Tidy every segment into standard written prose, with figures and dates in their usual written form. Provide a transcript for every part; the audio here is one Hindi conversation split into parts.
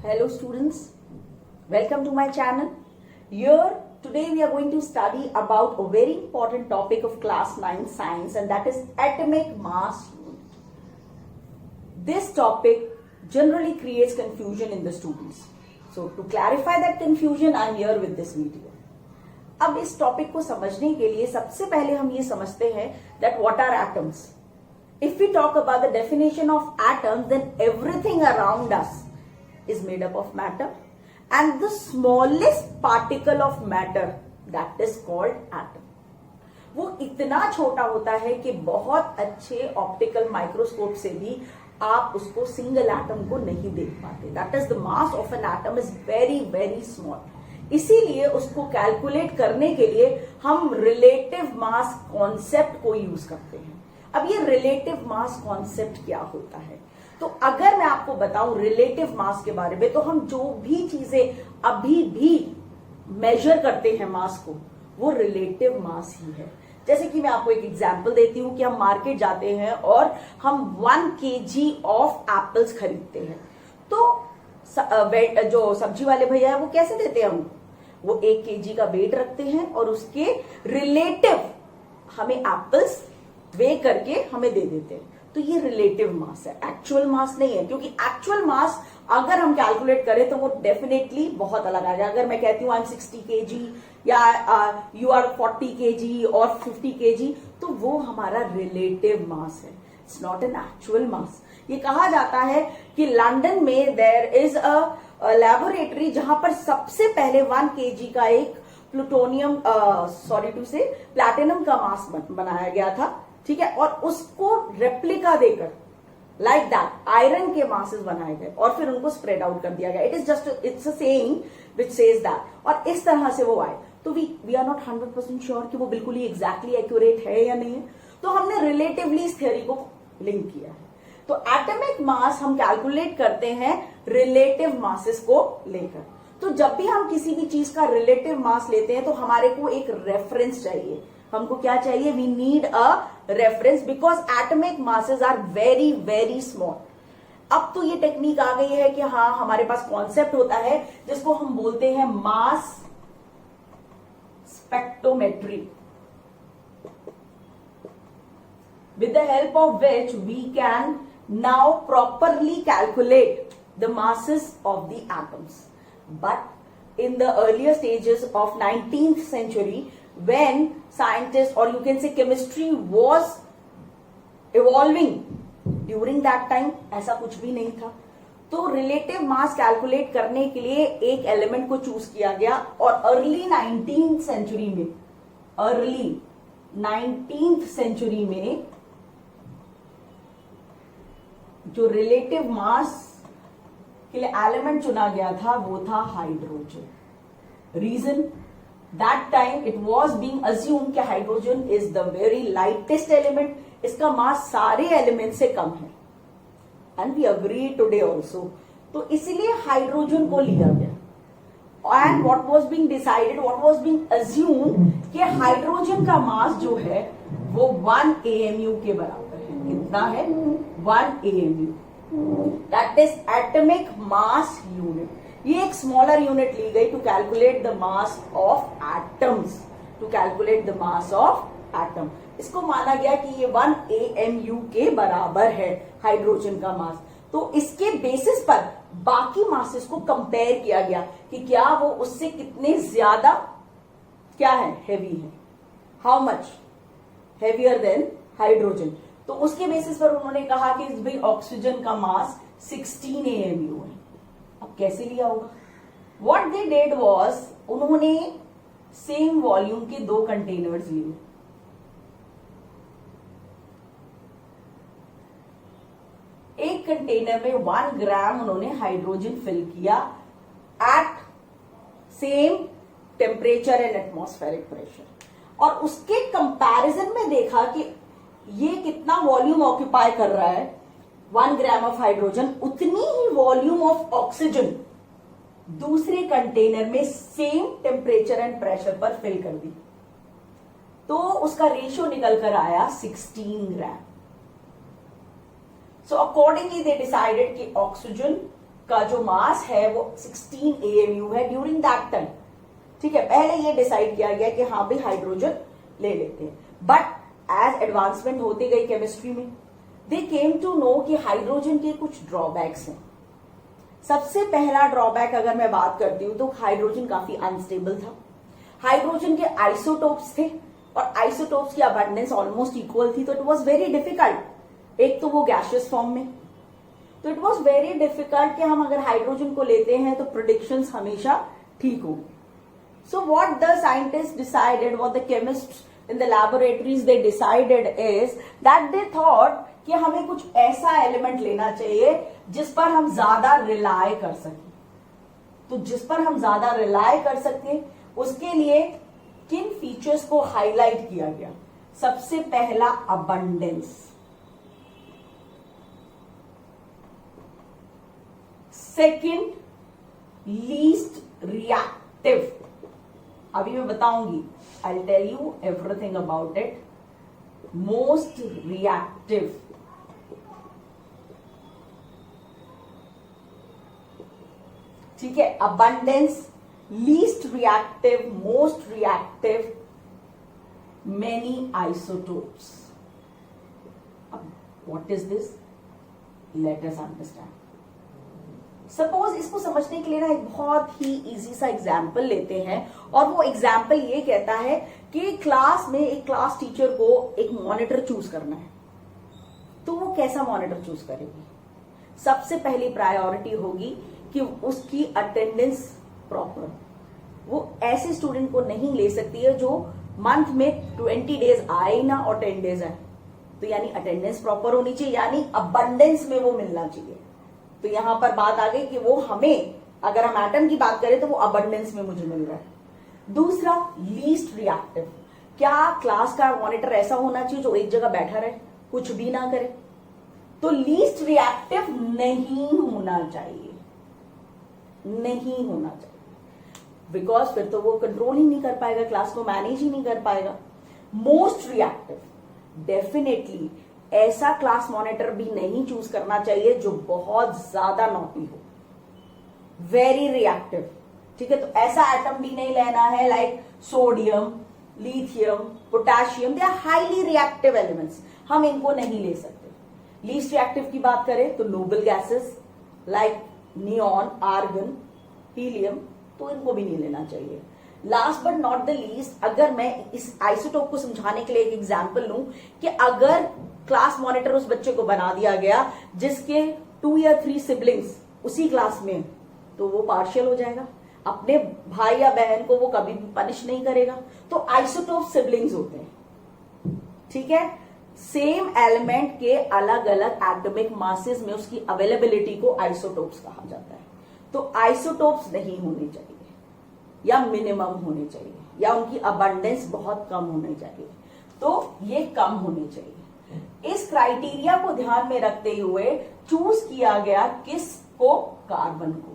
Hello students, welcome to my channel. Here today we are going to study about a very important topic of class 9 science, and that is atomic mass unit. This topic generally creates confusion in the students. So to clarify that confusion I am here with this video. अब इस टॉपिक को समझने के लिए सबसे पहले हम ये समझते हैं that what are atoms. If we talk about the definition of atoms, then everything around us is made up of matter, and the smallest particle of matter, that is called atom. वो इतना छोटा होता है कि बहुत अच्छे ऑप्टिकल माइक्रोस्कोप से भी आप उसको सिंगल एटम को नहीं देख पाते. That is the mass of an atom is very very small. इसीलिए उसको कैलकुलेट करने के लिए हम रिलेटिव मास कॉन्सेप्ट को यूज करते हैं. अब ये रिलेटिव मास कॉन्सेप्ट क्या होता है? तो अगर मैं आपको बताऊं रिलेटिव मास के बारे में, तो हम जो भी चीजें अभी भी मेजर करते हैं मास को, वो रिलेटिव मास ही है. जैसे कि मैं आपको एक एग्जांपल देती हूं कि हम मार्केट जाते हैं और हम 1 kg ऑफ एप्पल्स खरीदते हैं. तो जो सब्जी वाले भैया है वो कैसे देते हैं हमको? वो 1 kg का वेट रखते हैं और उसके रिलेटिव हमें एप्पल्स वे करके हमें दे देते हैं. तो ये रिलेटिव मास है, एक्चुअल मास नहीं है. क्योंकि एक्चुअल मास अगर हम कैलकुलेट करें तो वो डेफिनेटली बहुत अलग आ जाएगा. अगर मैं कहती हूं आई एम 60 kg या यू आर 40 kg और 50 kg, तो वो हमारा रिलेटिव मास है. It's not an actual mass. ये कहा जाता है कि लंदन में देयर इज अ लैबोरेटरी जहां पर सबसे पहले 1 kg का एक प्लूटोनियम प्लैटिनम का मास बनाया गया था. ठीक है, और उसको रेप्लिका देकर लाइक दैट आयरन के मासेस बनाए गए और फिर उनको स्प्रेड आउट कर दिया गया. It's a saying which says that. और इस तरह से वो आए. तो वी आर नॉट 100% श्योर कि वो बिल्कुल ही एग्जैक्टली एक्यूरेट है या नहीं है. तो हमने रिलेटिवली इस थ्योरी को लिंक किया है. तो एटॉमिक मास हम कैलकुलेट करते हैं रिलेटिव मासेस को लेकर. तो जब भी हम किसी भी चीज का रिलेटिव मास लेते हैं तो हमारे को एक रेफरेंस चाहिए. हमको क्या चाहिए? We need a reference because atomic masses are very very small. अब तो ये टेक्निक आ गई है कि हाँ, हमारे पास कॉन्सेप्ट होता है जिसको हम बोलते हैं mass spectrometry, with the help of which we can now properly calculate the masses of the atoms. But in the earlier stages of 19th century, when scientists or you can say chemistry was evolving, during that time ऐसा कुछ भी नहीं था. तो रिलेटिव मास कैलकुलेट करने के लिए एक एलिमेंट को चूज किया गया और अर्ली 19th सेंचुरी में जो रिलेटिव मास के लिए एलिमेंट चुना गया था वो था hydrogen. Reason, that time it was being assume कि hydrogen is the very lightest element. इसका मास सारे एलिमेंट से कम है, and we agree today also. तो इसीलिए हाइड्रोजन को लिया गया. And what was being decided, what was being assume कि हाइड्रोजन का मास जो है वो 1 AMU के बराबर है. कितना है? 1 AMU. That is atomic mass unit. ये एक स्मॉलर यूनिट ली गई to calculate the mass of atoms. इसको माना गया कि ये 1 AMU के बराबर है हाइड्रोजन का मास. तो इसके बेसिस पर बाकी मासेस को कंपेयर किया गया कि क्या वो उससे कितने ज्यादा क्या है, हेवी है. How much heavier than hydrogen. तो उसके बेसिस पर उन्होंने कहा कि भाई ऑक्सीजन का मास 16 AMU है. अब कैसे लिया होगा? व्हाट दे डिड वाज, उन्होंने सेम वॉल्यूम के 2 कंटेनर्स लिए. एक कंटेनर में 1 ग्राम उन्होंने हाइड्रोजन फिल किया at same temperature and atmospheric pressure, और उसके कंपैरिजन में देखा कि ये कितना वॉल्यूम ऑक्यूपाई कर रहा है. 1 ग्राम ऑफ हाइड्रोजन उतनी ही वॉल्यूम ऑफ ऑक्सीजन दूसरे कंटेनर में सेम टेम्परेचर एंड प्रेशर पर फिल कर दी. तो उसका रेशियो निकल कर आया 16 ग्राम. So accordingly they decided कि ऑक्सीजन का जो मास है वो 16 AMU है ड्यूरिंग दैट टाइम। ठीक है, पहले ये डिसाइड किया गया कि हाँ भाई हाइड्रोजन ले लेते हैं, बट एज एडवांसमेंट होती गई केमिस्ट्री में दे केम टू नो कि हाइड्रोजन के कुछ ड्रॉबैक्स हैं। सबसे पहला ड्रॉबैक अगर मैं बात करती हूं तो हाइड्रोजन काफी अनस्टेबल था। हाइड्रोजन के आइसोटोप्स थे और आइसोटोप्स की अबंडेंस ऑलमोस्ट इक्वल थी, तो इट वाज वेरी डिफिकल्ट। एक तो वो गैसियस फॉर्म में, तो इट वाज वेरी डिफिकल्ट कि हम अगर हाइड्रोजन को लेते हैं तो प्रेडिक्शंस हमेशा ठीक होंगी। So what the scientist decided, what the chemists in the laboratories they decided is that they thought कि हमें कुछ ऐसा एलिमेंट लेना चाहिए जिस पर हम ज्यादा रिलाय कर सकें। तो जिस पर हम ज्यादा रिलाय कर सकें उसके लिए किन फीचर्स को हाईलाइट किया गया? सबसे पहला अबंडेंस, सेकंड लीस्ट रिएक्टिव। अभी मैं बताऊंगी, I'll tell you everything about it. Most reactive. ठीक है, abundance, least reactive, most reactive, many isotopes. अब what is this? Let us understand. Suppose इसको समझने के लिए ना एक बहुत ही इजी सा एग्जाम्पल लेते हैं, और वो एग्जाम्पल ये कहता है कि क्लास में एक क्लास टीचर को एक मॉनिटर चूज करना है, तो वो कैसा मॉनिटर चूज करेगी? सबसे पहली प्रायोरिटी होगी कि उसकी अटेंडेंस प्रॉपर। वो ऐसे स्टूडेंट को नहीं ले सकती है जो मंथ में 20 डेज आए ना और 10 डेज आए, तो यानी अटेंडेंस प्रॉपर होनी चाहिए, यानी अबंडेंस में वो मिलना चाहिए। तो यहां पर बात आ गई कि वो हमें, अगर हम एटम की बात करें तो वो अबंडेंस में मुझे मिल रहा है। दूसरा लीस्ट रिएक्टिव, क्या क्लास का मॉनिटर ऐसा होना चाहिए जो एक जगह बैठा रहे, कुछ भी ना करे? तो लीस्ट रिएक्टिव नहीं होना चाहिए, नहीं होना चाहिए, बिकॉज फिर तो वो कंट्रोल ही नहीं कर पाएगा, क्लास को मैनेज ही नहीं कर पाएगा। मोस्ट रिएक्टिव, डेफिनेटली ऐसा क्लास मॉनिटर भी नहीं चूज करना चाहिए जो बहुत ज्यादा नॉटी हो, वेरी रिएक्टिव। ठीक है, तो ऐसा एटम भी नहीं लेना है like sodium, lithium, potassium, they are highly reactive elements, हम इनको नहीं ले सकते। लीस्ट रिएक्टिव की बात करें तो noble gases like neon, argon, helium, तो इनको भी नहीं लेना चाहिए। Last but not the least, अगर मैं इस आइसोटोप को समझाने के लिए एक एग्जाम्पल लूं कि अगर क्लास मॉनिटर उस बच्चे को बना दिया गया जिसके 2 या 3 सिबलिंग्स उसी क्लास में, तो वो पार्शियल हो जाएगा, अपने भाई या बहन को वो कभी भी पनिश नहीं करेगा। तो आइसोटोप सिबलिंग्स होते हैं। ठीक है, सेम एलिमेंट के अलग अलग एटॉमिक मासेस में उसकी अवेलेबिलिटी को आइसोटोप्स कहा जाता है। तो आइसोटोप्स नहीं होने चाहिए, या मिनिमम होने चाहिए, या उनकी अबंडेंस बहुत कम होनी चाहिए, तो ये कम होनी चाहिए। इस क्राइटेरिया को ध्यान में रखते हुए चूज किया गया किसको? कार्बन को।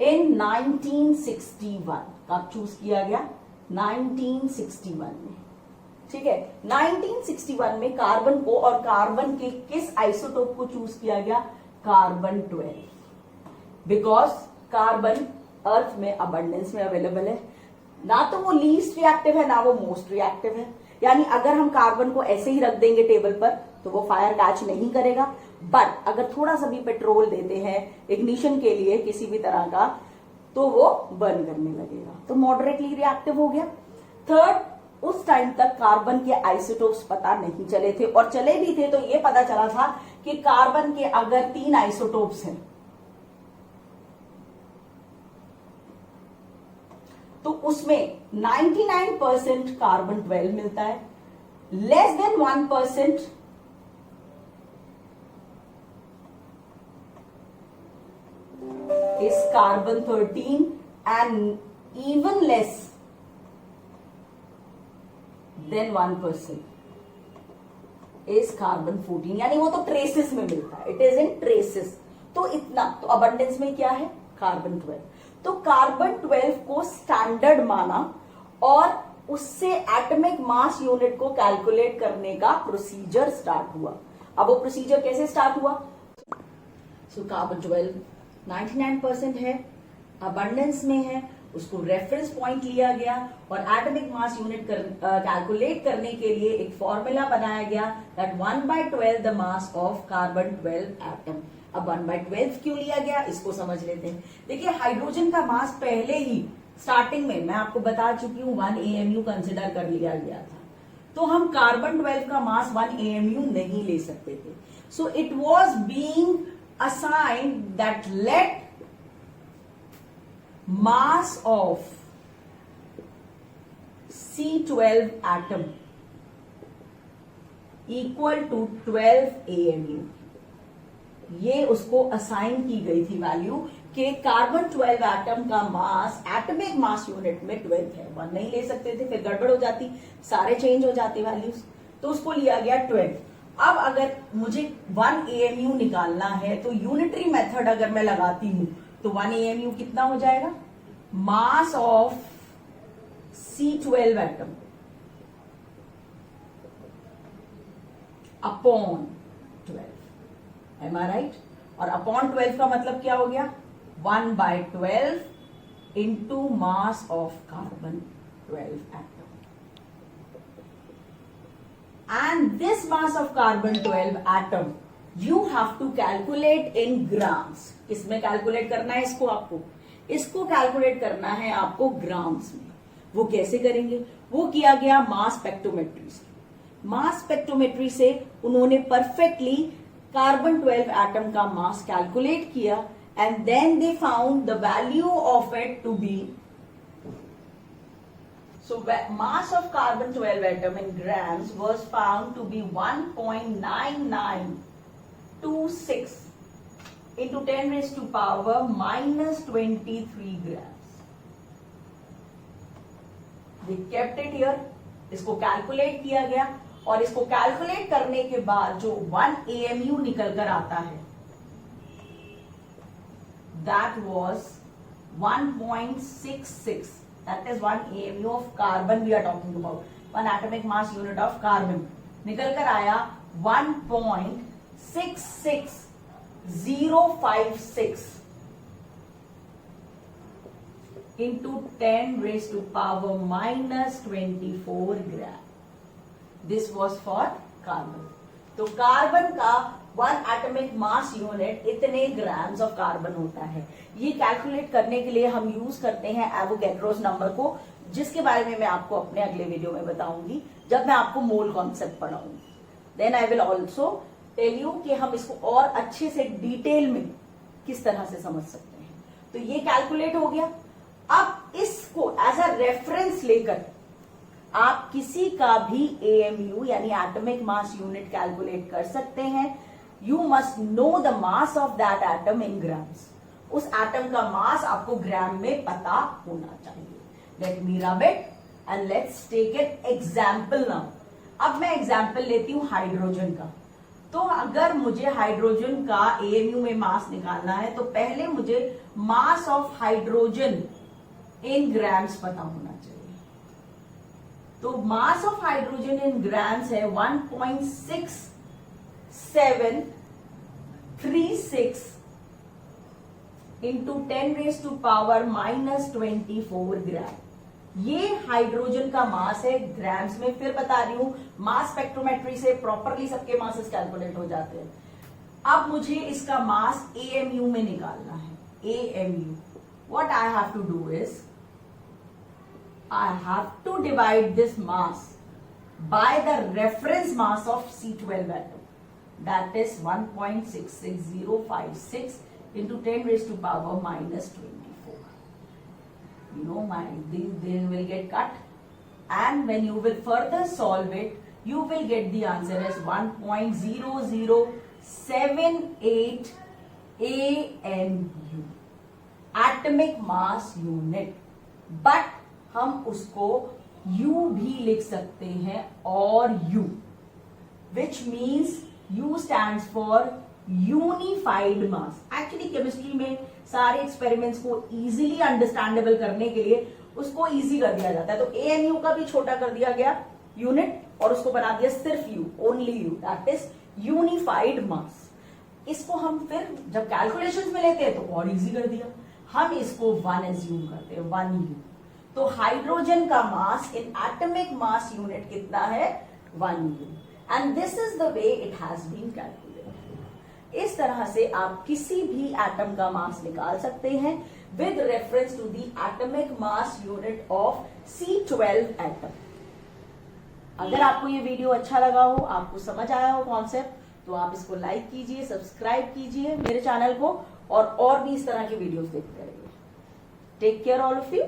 इन 1961 कब चूज किया गया? 1961 में। ठीक है, 1961 में कार्बन को, और कार्बन के किस आइसोटोप को चूज किया गया? कार्बन 12, बिकॉज कार्बन अर्थ में अबंडेंस में अवेलेबल है, ना तो वो लीस्ट रिएक्टिव है ना वो मोस्ट रिएक्टिव है। यानी अगर हम कार्बन को ऐसे ही रख देंगे टेबल पर तो वो फायर कैच नहीं करेगा, बट अगर थोड़ा सा भी पेट्रोल देते हैं इग्निशन के लिए किसी भी तरह का, तो वो बर्न करने लगेगा, तो मॉडरेटली रिएक्टिव हो गया। थर्ड, उस टाइम तक कार्बन के आइसोटोप्स पता नहीं चले थे, और चले भी थे तो ये पता चला था कि कार्बन के अगर 3 आइसोटोप्स हैं तो उसमें 99% कार्बन 12 मिलता है, less than 1% is carbon 13 and even less than 1% is carbon 14, यानी वो तो ट्रेसेस में मिलता है, इट इज इन ट्रेसेस। तो इतना तो अबंडेंस में क्या है? कार्बन 12। तो कार्बन 12 को स्टैंडर्ड माना और उससे एटॉमिक मास यूनिट को कैलकुलेट करने का प्रोसीजर स्टार्ट हुआ। अब वो प्रोसीजर कैसे स्टार्ट हुआ? सो कार्बन 12 99% है, अबंडेंस में है, उसको रेफरेंस पॉइंट लिया गया और एटॉमिक मास यूनिट कैलकुलेट करने के लिए एक फॉर्मूला बनाया गया that 1/12 the mass of carbon 12 atom. अब 1/12 क्यों लिया गया इसको समझ लेते हैं। देखिए हाइड्रोजन का मास पहले ही स्टार्टिंग में मैं आपको बता चुकी हूं 1 AMU कंसिडर कर लिया गया था, तो हम कार्बन 12 का मास 1 AMU नहीं ले सकते थे। So it was being assigned that let mass of C12 atom equal to 12 AMU। ये उसको असाइन की गई थी वैल्यू कि कार्बन 12 एटम का मास एटॉमिक मास यूनिट में 12 है। 1 नहीं ले सकते थे, फिर गड़बड़ हो जाती, सारे चेंज हो जाते वैल्यूज, तो उसको लिया गया 12। अब अगर मुझे 1 AMU निकालना है तो यूनिटरी मेथड अगर मैं लगाती हूं तो 1 AMU कितना हो जाएगा, mass of C12 atom upon 12, am I right. और अपॉन 12 का मतलब क्या हो गया, 1/12 into mass of carbon 12 atom. And this mass of carbon 12 atom you have to calculate in grams. किसमें कैलकुलेट करना है इसको, आपको इसको कैलकुलेट करना है आपको ग्राम्स में। वो कैसे करेंगे, वो किया गया मास स्पेक्ट्रोमेट्री से। मास स्पेक्ट्रोमेट्री से उन्होंने परफेक्टली कार्बन 12 एटम का मास कैलकुलेट किया and then they found the value of it to be, so mass of carbon 12 atom in grams was found to be 1.9926 into 10 raised to power minus 23 grams. They kept it here. इसको कैलकुलेट किया गया और इसको कैलकुलेट करने के बाद जो 1 AMU निकल कर आता है that was 1.66. That is 1 AMU of carbon we are talking about. 1 atomic mass unit of carbon निकल कर आया 1.66056 into 10 raised to power minus 24 gram. This was for carbon. तो कार्बन का 1 एटॉमिक मास यूनिट इतने ग्राम्स ऑफ कार्बन होता है। ये कैलकुलेट करने के लिए हम यूज करते हैं एवोगैड्रोस नंबर को, जिसके बारे में मैं आपको अपने अगले वीडियो में बताऊंगी जब मैं आपको मोल कॉन्सेप्ट पढ़ाऊंगी। Then I will also tell you कि हम इसको और अच्छे से डिटेल में किस तरह से समझ सकते हैं। तो ये कैलकुलेट हो गया। अब इसको एज अ रेफरेंस लेकर आप किसी का भी AMU यानी एटॉमिक मास यूनिट कैलकुलेट कर सकते हैं। You must know the mass of that atom in grams. उस एटम का मास आपको ग्राम में पता होना चाहिए। Let me rub it and let's take an example now. अब मैं एग्जाम्पल लेती हूं हाइड्रोजन का। तो अगर मुझे हाइड्रोजन का AMU में मास निकालना है तो पहले मुझे mass of hydrogen in grams पता होना चाहिए। तो mass of hydrogen in grams है 1.6736 into 10 raise to power minus 24 gram. ये हाइड्रोजन का मास है ग्राम्स में। फिर बता रही हूं मास स्पेक्ट्रोमेट्री से प्रॉपरली सबके मासेस कैलकुलेट हो जाते हैं। अब मुझे इसका मास AMU में निकालना है। AMU what I have to do is I have to divide this mass by the reference mass of C12 atom, that is 1.66056 into 10 raised to power minus 24. You know, they will get cut, and when you will further solve it, you will get the answer as 1.0078 AMU, atomic mass unit. But हम उसको U भी लिख सकते हैं और U, which means U stands for unified mass. Actually chemistry में सारे एक्सपेरिमेंट्स को इजीली अंडरस्टैंडेबल करने के लिए उसको इजी कर दिया जाता है। तो AMU का भी छोटा कर दिया गया यूनिट और उसको बना दिया सिर्फ U, only U, that is unified mass. इसको हम फिर जब कैलकुलेशंस में लेते हैं तो और इजी कर दिया, हम इसको 1 एज्यूम करते हैं, 1 U। तो हाइड्रोजन का मास इन एटॉमिक मास यूनिट कितना है, 1 U, and this is the way it has been calculated. इस तरह से आप किसी भी एटम का मास निकाल सकते हैं with reference to the atomic mass unit of C12 atom. अगर आपको ये वीडियो अच्छा लगा हो, आपको समझ आया हो कॉन्सेप्ट, तो आप इसको लाइक कीजिए, सब्सक्राइब कीजिए मेरे चैनल को, और भी इस तरह के वीडियोस देखते रहिए। Take care all of you.